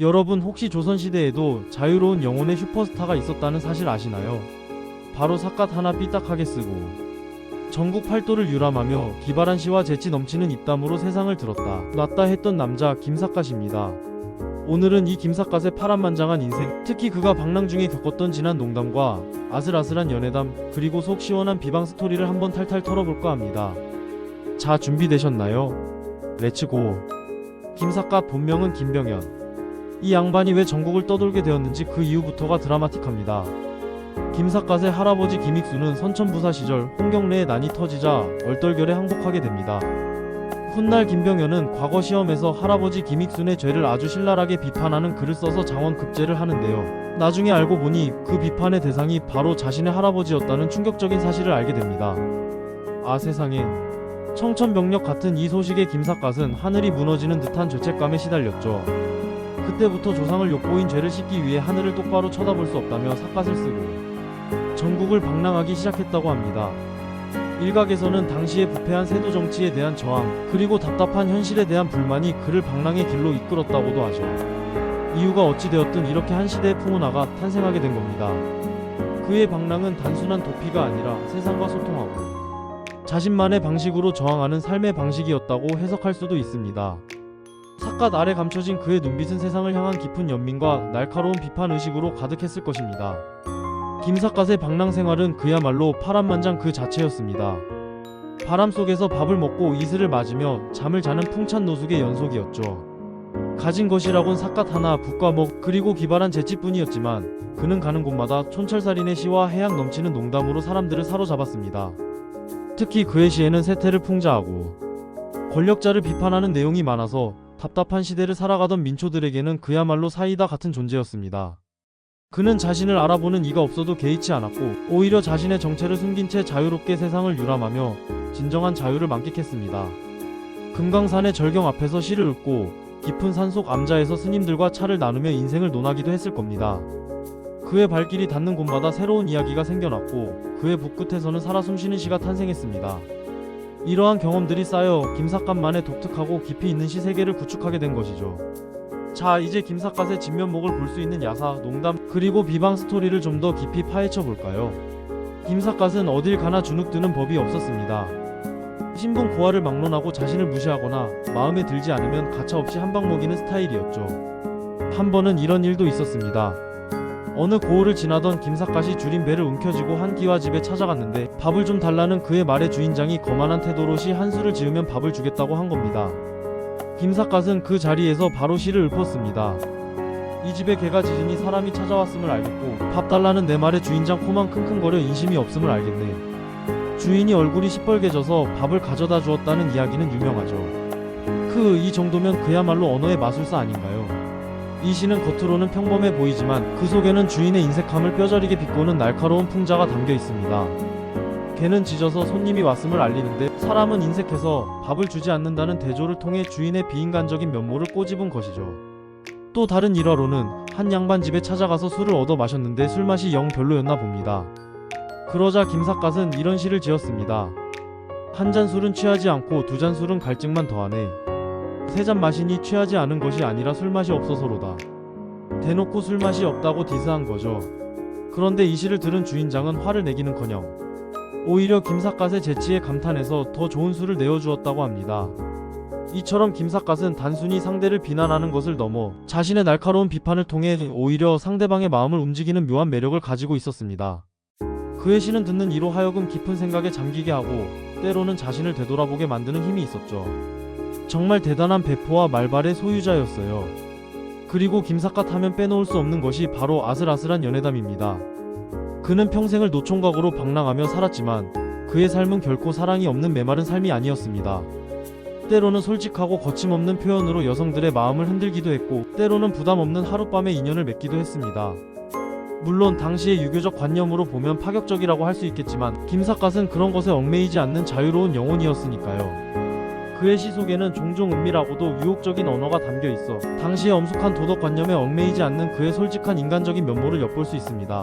여러분 혹시 조선시대에도 자유로운 영혼의 슈퍼스타가 있었다는 사실 아시나요? 바로 삿갓 하나 삐딱하게 쓰고 전국 팔도를 유람하며 기발한 시와 재치 넘치는 입담으로 세상을 들었다 놨다 했던 남자 김삿갓입니다. 오늘은 이 김삿갓의 파란만장한 인생, 특히 그가 방랑 중에 겪었던 진한 농담과 아슬아슬한 연애담, 그리고 속 시원한 비방 스토리를 한번 탈탈 털어볼까 합니다. 자, 준비되셨나요? 렛츠고! 김삿갓 본명은 김병현. 이 양반이 왜 전국을 떠돌게 되었는지 그 이유부터가 드라마틱합니다. 김삿갓의 할아버지 김익수는 선천부사 시절 홍경래의 난이 터지자 얼떨결에 항복하게 됩니다. 훗날 김병현은 과거 시험에서 할아버지 김익순의 죄를 아주 신랄하게 비판하는 글을 써서 장원급제를 하는데요. 나중에 알고 보니 그 비판의 대상이 바로 자신의 할아버지였다는 충격적인 사실을 알게 됩니다. 아, 세상에. 청천벽력 같은 이 소식에 김삿갓은 하늘이 무너지는 듯한 죄책감에 시달렸죠. 그때부터 조상을 욕보인 죄를 씻기 위해 하늘을 똑바로 쳐다볼 수 없다며 삿갓을 쓰고 전국을 방랑하기 시작했다고 합니다. 일각에서는 당시의 부패한 세도 정치에 대한 저항, 그리고 답답한 현실에 대한 불만이 그를 방랑의 길로 이끌었다고도 하죠. 이유가 어찌되었든 이렇게 한 시대의 풍운아가 탄생하게 된 겁니다. 그의 방랑은 단순한 도피가 아니라 세상과 소통하고 자신만의 방식으로 저항하는 삶의 방식이었다고 해석할 수도 있습니다. 삿갓 아래 감춰진 그의 눈빛은 세상을 향한 깊은 연민과 날카로운 비판 의식으로 가득했을 것입니다. 김삿갓의 방랑 생활은 그야말로 파란만장 그 자체였습니다. 바람 속에서 밥을 먹고 이슬을 맞으며 잠을 자는 풍찬 노숙의 연속이었죠. 가진 것이라곤 삿갓 하나, 붓과 목, 그리고 기발한 재치뿐이었지만 그는 가는 곳마다 촌철살인의 시와 해양 넘치는 농담으로 사람들을 사로잡았습니다. 특히 그의 시에는 세태를 풍자하고 권력자를 비판하는 내용이 많아서 답답한 시대를 살아가던 민초들에게는 그야말로 사이다 같은 존재였습니다. 그는 자신을 알아보는 이가 없어도 개의치 않았고 오히려 자신의 정체를 숨긴 채 자유롭게 세상을 유람하며 진정한 자유를 만끽했습니다. 금강산의 절경 앞에서 시를 읊고 깊은 산속 암자에서 스님들과 차를 나누며 인생을 논하기도 했을 겁니다. 그의 발길이 닿는 곳마다 새로운 이야기가 생겨났고 그의 붓끝에서는 살아 숨쉬는 시가 탄생했습니다. 이러한 경험들이 쌓여 김삿갓만의 독특하고 깊이 있는 시 세계를 구축하게 된 것이죠. 자, 이제 김삿갓의 진면목을 볼 수 있는 야사, 농담, 그리고 비방 스토리를 좀 더 깊이 파헤쳐 볼까요? 김삿갓은 어딜 가나 주눅드는 법이 없었습니다. 신분 고하를 막론하고 자신을 무시하거나 마음에 들지 않으면 가차없이 한방 먹이는 스타일이었죠. 한 번은 이런 일도 있었습니다. 어느 고을을 지나던 김삿갓이 줄인 배를 움켜쥐고 한 끼와 집에 찾아갔는데 밥을 좀 달라는 그의 말에 주인장이 거만한 태도로 시 한 수를 지으면 밥을 주겠다고 한 겁니다. 김삿갓은 그 자리에서 바로 시를 읊었습니다. 이 집에 개가 짖으니 사람이 찾아왔음을 알겠고 밥 달라는 내 말에 주인장 코만 킁킁거려 인심이 없음을 알겠네. 주인이 얼굴이 시뻘개져서 밥을 가져다 주었다는 이야기는 유명하죠. 이 정도면 그야말로 언어의 마술사 아닌가요? 이 시는 겉으로는 평범해 보이지만 그 속에는 주인의 인색함을 뼈저리게 비꼬는 날카로운 풍자가 담겨 있습니다. 개는 짖어서 손님이 왔음을 알리는데 사람은 인색해서 밥을 주지 않는다는 대조를 통해 주인의 비인간적인 면모를 꼬집은 것이죠. 또 다른 일화로는 한 양반 집에 찾아가서 술을 얻어 마셨는데 술맛이 영 별로였나 봅니다. 그러자 김삿갓은 이런 시를 지었습니다. 한 잔 술은 취하지 않고 두 잔 술은 갈증만 더하네. 세 잔 마시니 취하지 않은 것이 아니라 술맛이 없어서로다. 대놓고 술맛이 없다고 디스한 거죠. 그런데 이 시를 들은 주인장은 화를 내기는커녕 오히려 김삿갓의 재치에 감탄해서 더 좋은 술을 내어주었다고 합니다. 이처럼 김삿갓은 단순히 상대를 비난하는 것을 넘어 자신의 날카로운 비판을 통해 오히려 상대방의 마음을 움직이는 묘한 매력을 가지고 있었습니다. 그의 시는 듣는 이로 하여금 깊은 생각에 잠기게 하고 때로는 자신을 되돌아보게 만드는 힘이 있었죠. 정말 대단한 배포와 말발의 소유자였어요. 그리고 김삿갓 하면 빼놓을 수 없는 것이 바로 아슬아슬한 연애담입니다. 그는 평생을 노총각으로 방랑하며 살았지만 그의 삶은 결코 사랑이 없는 메마른 삶이 아니었습니다. 때로는 솔직하고 거침없는 표현으로 여성들의 마음을 흔들기도 했고 때로는 부담 없는 하룻밤의 인연을 맺기도 했습니다. 물론 당시의 유교적 관념으로 보면 파격적이라고 할 수 있겠지만 김삿갓은 그런 것에 얽매이지 않는 자유로운 영혼이었으니까요. 그의 시 속에는 종종 은밀하고도 유혹적인 언어가 담겨 있어 당시의 엄숙한 도덕관념에 얽매이지 않는 그의 솔직한 인간적인 면모를 엿볼 수 있습니다.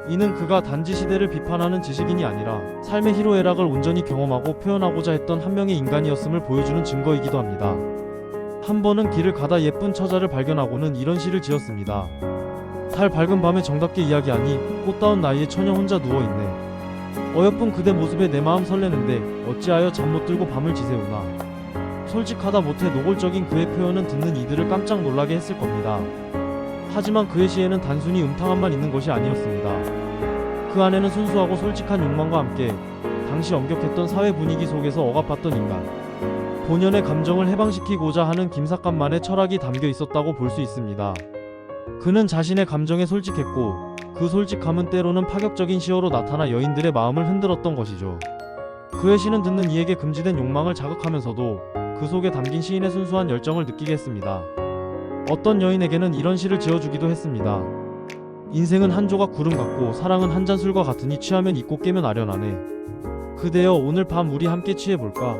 이는 그가 단지 시대를 비판하는 지식인이 아니라 삶의 희로애락을 온전히 경험하고 표현하고자 했던 한 명의 인간이었음을 보여주는 증거이기도 합니다. 한 번은 길을 가다 예쁜 처자를 발견하고는 이런 시를 지었습니다. 달 밝은 밤에 정답게 이야기하니 꽃다운 나이에 처녀 혼자 누워있네. 어여쁜 그대 모습에 내 마음 설레는데 어찌하여 잠 못 들고 밤을 지새우나. 솔직하다 못해 노골적인 그의 표현은 듣는 이들을 깜짝 놀라게 했을 겁니다. 하지만 그의 시에는 단순히 음탕함만 있는 것이 아니었습니다. 그 안에는 순수하고 솔직한 욕망과 함께 당시 엄격했던 사회 분위기 속에서 억압받던 인간, 본연의 감정을 해방시키고자 하는 김삿갓만의 철학이 담겨 있었다고 볼 수 있습니다. 그는 자신의 감정에 솔직했고 그 솔직함은 때로는 파격적인 시어로 나타나 여인들의 마음을 흔들었던 것이죠. 그의 시는 듣는 이에게 금지된 욕망을 자극하면서도 그 속에 담긴 시인의 순수한 열정을 느끼게 했습니다. 어떤 여인에게는 이런 시를 지어주기도 했습니다. 인생은 한 조각 구름 같고 사랑은 한 잔 술과 같으니 취하면 잊고 깨면 아련하네. 그대여 오늘 밤 우리 함께 취해볼까.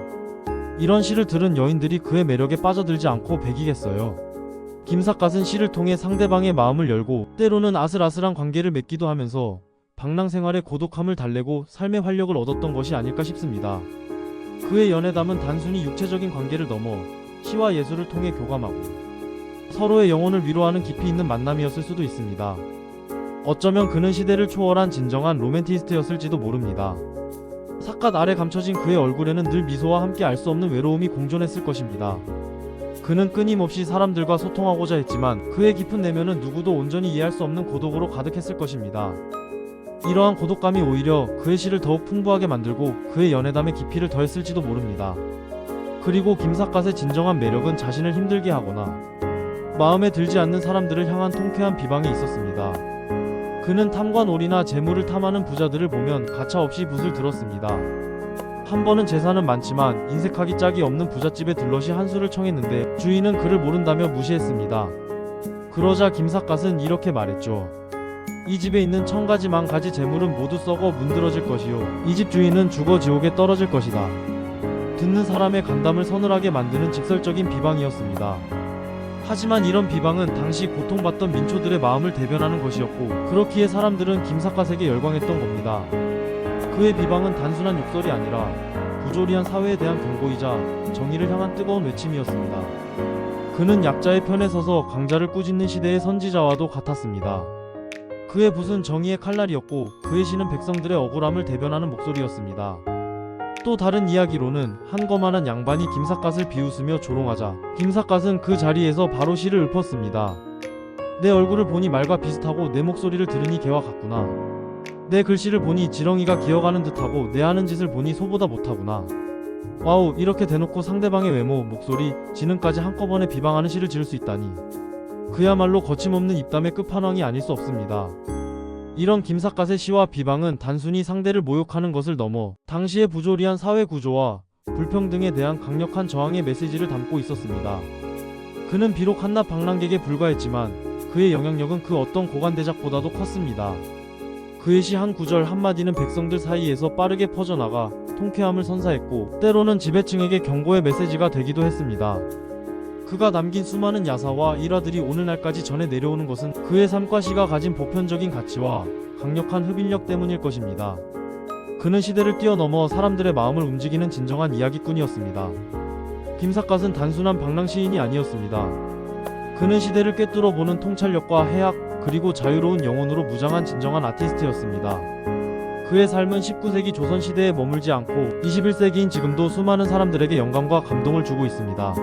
이런 시를 들은 여인들이 그의 매력에 빠져들지 않고 배기겠어요. 김삿갓은 시를 통해 상대방의 마음을 열고 때로는 아슬아슬한 관계를 맺기도 하면서 방랑 생활의 고독함을 달래고 삶의 활력을 얻었던 것이 아닐까 싶습니다. 그의 연애담은 단순히 육체적인 관계를 넘어 시와 예술을 통해 교감하고 서로의 영혼을 위로하는 깊이 있는 만남이었을 수도 있습니다. 어쩌면 그는 시대를 초월한 진정한 로맨티스트였을지도 모릅니다. 삿갓 아래 감춰진 그의 얼굴에는 늘 미소와 함께 알 수 없는 외로움이 공존했을 것입니다. 그는 끊임없이 사람들과 소통하고자 했지만 그의 깊은 내면은 누구도 온전히 이해할 수 없는 고독으로 가득했을 것입니다. 이러한 고독감이 오히려 그의 시를 더욱 풍부하게 만들고 그의 연애담의 깊이를 더했을지도 모릅니다. 그리고 김삿갓의 진정한 매력은 자신을 힘들게 하거나 마음에 들지 않는 사람들을 향한 통쾌한 비방이 있었습니다. 그는 탐관 오리나 재물을 탐하는 부자들을 보면 가차없이 붓을 들었습니다. 한 번은 재산은 많지만 인색하기 짝이 없는 부잣집에 들럿이 한 수를 청했는데 주인은 그를 모른다며 무시했습니다. 그러자 김삿갓은 이렇게 말했죠. 이 집에 있는 1000가지 만가지 재물은 모두 썩어 문드러질 것이요 이 집 주인은 죽어 지옥에 떨어질 것이다. 듣는 사람의 간담을 서늘하게 만드는 직설적인 비방이었습니다. 하지만 이런 비방은 당시 고통받던 민초들의 마음을 대변하는 것이었고 그렇기에 사람들은 김삿갓에게 열광했던 겁니다. 그의 비방은 단순한 욕설이 아니라 부조리한 사회에 대한 경고이자 정의를 향한 뜨거운 외침이었습니다. 그는 약자의 편에 서서 강자를 꾸짖는 시대의 선지자와도 같았습니다. 그의 붓은 정의의 칼날이었고 그의 시는 백성들의 억울함을 대변하는 목소리였습니다. 또 다른 이야기로는 한 거만한 양반이 김삿갓을 비웃으며 조롱하자 김삿갓은 그 자리에서 바로 시를 읊었습니다. 내 얼굴을 보니 말과 비슷하고 내 목소리를 들으니 개와 같구나. 내 글씨를 보니 지렁이가 기어가는 듯하고 내 하는 짓을 보니 소보다 못하구나. 와우, 이렇게 대놓고 상대방의 외모, 목소리, 지능까지 한꺼번에 비방하는 시를 지을 수 있다니 그야말로 거침없는 입담의 끝판왕이 아닐 수 없습니다. 이런 김삿갓의 시와 비방은 단순히 상대를 모욕하는 것을 넘어 당시의 부조리한 사회 구조와 불평등에 대한 강력한 저항의 메시지를 담고 있었습니다. 그는 비록 한낱 방랑객에 불과했지만 그의 영향력은 그 어떤 고관대작보다도 컸습니다. 그의 시 한 구절 한마디는 백성들 사이에서 빠르게 퍼져나가 통쾌함을 선사했고 때로는 지배층에게 경고의 메시지가 되기도 했습니다. 그가 남긴 수많은 야사와 일화들이 오늘날까지 전해 내려오는 것은 그의 삶과 시가 가진 보편적인 가치와 강력한 흡인력 때문일 것입니다. 그는 시대를 뛰어넘어 사람들의 마음을 움직이는 진정한 이야기꾼이었습니다. 김삿갓은 단순한 방랑 시인이 아니었습니다. 그는 시대를 꿰뚫어 보는 통찰력과 해학 그리고 자유로운 영혼으로 무장한 진정한 아티스트였습니다. 그의 삶은 19세기 조선 시대에 머물지 않고 21세기인 지금도 수많은 사람들에게 영감과 감동을 주고 있습니다.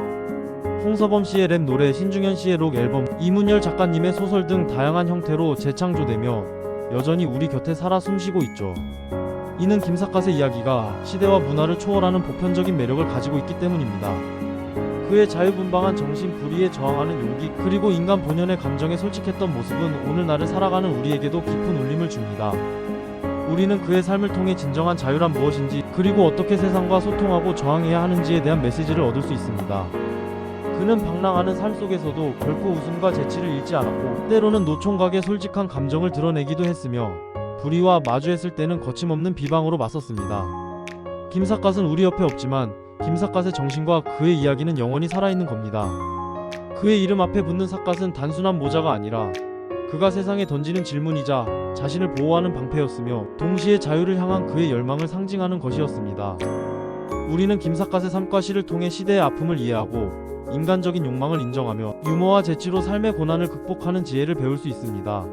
홍서범 씨의 랩 노래, 신중현 씨의 록 앨범, 이문열 작가님의 소설 등 다양한 형태로 재창조되며 여전히 우리 곁에 살아 숨쉬고 있죠. 이는 김삿갓의 이야기가 시대와 문화를 초월하는 보편적인 매력을 가지고 있기 때문입니다. 그의 자유분방한 정신, 불의에 저항하는 용기, 그리고 인간 본연의 감정에 솔직했던 모습은 오늘날을 살아가는 우리에게도 깊은 울림을 줍니다. 우리는 그의 삶을 통해 진정한 자유란 무엇인지, 그리고 어떻게 세상과 소통하고 저항해야 하는지에 대한 메시지를 얻을 수 있습니다. 그는 방랑하는 삶 속에서도 결코 웃음과 재치를 잃지 않았고 때로는 노총각의 솔직한 감정을 드러내기도 했으며 불의와 마주했을 때는 거침없는 비방으로 맞섰습니다. 김삿갓은 우리 옆에 없지만 김삿갓의 정신과 그의 이야기는 영원히 살아있는 겁니다. 그의 이름 앞에 붙는 삿갓은 단순한 모자가 아니라 그가 세상에 던지는 질문이자 자신을 보호하는 방패였으며 동시에 자유를 향한 그의 열망을 상징하는 것이었습니다. 우리는 김삿갓의 삶과 시를 통해 시대의 아픔을 이해하고 인간적인 욕망을 인정하며 유머와 재치로 삶의 고난을 극복하는 지혜를 배울 수 있습니다.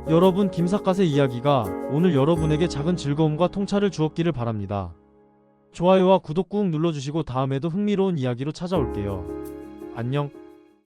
여러분, 김삿갓의 이야기가 오늘 여러분에게 작은 즐거움과 통찰을 주었기를 바랍니다. 좋아요와 구독 꾹 눌러주시고 다음에도 흥미로운 이야기로 찾아올게요. 안녕.